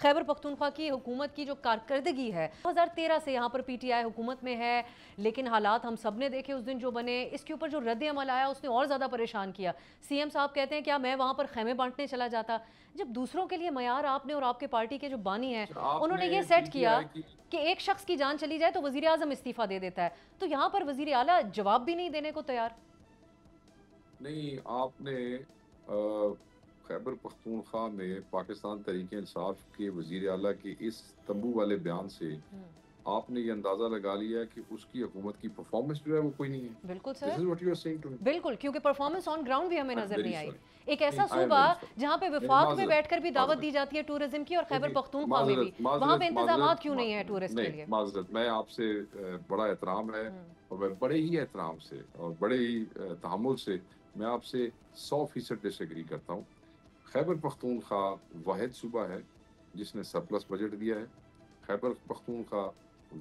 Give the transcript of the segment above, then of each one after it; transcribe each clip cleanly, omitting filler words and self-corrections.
खैबर पख्तूनख्वा की हुकूमत की जो कारकर्दगी है 2013 से यहाँ पर पीटीआई हुकूमत में है, लेकिन हालात हम सब ने देखे उस दिन जो बने, इसके ऊपर जो रद्द अमल आया उसने और ज़्यादा परेशान किया। सीएम साहब कहते हैं क्या मैं वहाँ पर खैमे बांटने चला जाता, जब दूसरों के लिए मयार आपने और आपके पार्टी के जो बानी हैं उन्होंने ये सेट किया कि एक शख्स की जान चली जाए तो वज़ीर आज़म इस्तीफ़ा दे देता है, तो यहाँ पर वज़ीर आला जवाब भी नहीं देने को तैयार। नहीं, आपने खैबर पख्तूनख्वा में पाकिस्तान तहरीक इंसाफ के वज़ीर आला के इस तंबू वाले बयान से आपने ये अंदाजा लगा लिया कि उसकी हुकूमत की परफॉर्मेंस जो है वो कोई नहीं है। बिल्कुल this sir, is what you are saying to me. बिल्कुल, क्योंकि परफॉर्मेंस ऑन ग्राउंड भी हमें आई एम नजर वेरी नहीं आई। सॉरी। एक ऐसा नहीं, आई एम सूबा वेरी सॉरी। जहां पे नहीं, विफाक में माजरत बैठकर भी दावत माजरत दी जाती है टूरिज्म की, और नहीं खैबर नहीं, पख्तूनख्वा में भी माजरत वहां पे माजरत इंतजाम क्यों नहीं है माजरत टूरिस्ट के नहीं लिए। माजरत, मैं आपसे बड़ा एहतराम है और मैं बड़े ही एहतराम से और बड़े ही तहम्मुल से मैं आपसे 100% डिसएग्री करता हूँ। खैबर पख्तूनख्वा वाहिद सूबा है जिसने सरप्लस बजट दिया है। खैबर पख्तूनख्वा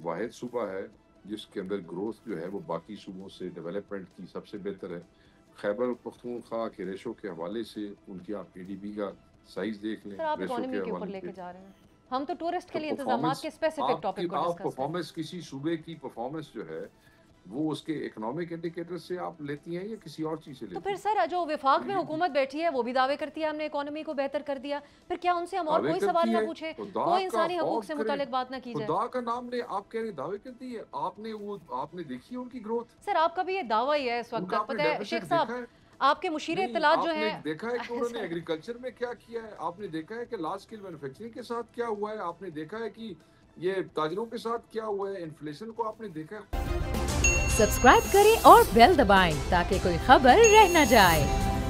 वाहिद सूबा है जिसके अंदर ग्रोथ जो है वो बाकी सूबों से डेवलपमेंट की सबसे बेहतर है। खैबर पख्तूनख्वा के रेशो के हवाले से उनकी आप एडीपी का साइज देख लें, सर आप रेशो इकोनॉमी के के ऊपर हवाले लेके से। जा रहे हैं, हम तो टूरिस्ट के तो लिए इंतजाम परफॉर्मेंस के स्पेसिफिक आपकी टॉपिक को आप डिस्कस करें। परफॉर्मेंस किसी सूबे की परफॉर्मेंस जो है वो उसके इकोनॉमिक इंडिकेटर से आप लेती हैं या किसी और चीज से तो लेती फिर हैं? सर जो विफाक में तो हुकूमत बैठी है वो भी दावे करती है हमने इकोनॉमी को बेहतर कर दिया, फिर क्या उनसे हम और दावे कोई करती सवाल ना है, पूछे, खुदा कोई का इंसानी हकूक खौफ से करें। मुतालिक बात ना की जाए। खुदा का नाम ले, आप कह रहे दावे करती है, आपने वो आपने देखी है उनकी ग्रोथ, सर आपका भी ये दावा ही है इस वक्त उनका तक, आपने पता है शेख डेफिसिट साहब, देखा है? आपके मुशीर नहीं, इत्तलात जो आपने है देखा है कि उन्होंने सर, एग्रीकल्चर में क्या किया है? आपने देखा है कि लार्ज स्केल मैन्युफैक्चरिंग के साथ क्या हुआ है? आपने देखा है कि ये ताजरों के साथ क्या हुआ है? इन्फ्लेशन को आपने देखा है? सब्सक्राइब करें और बेल दबाएं ताकि कोई खबर रह न जाए।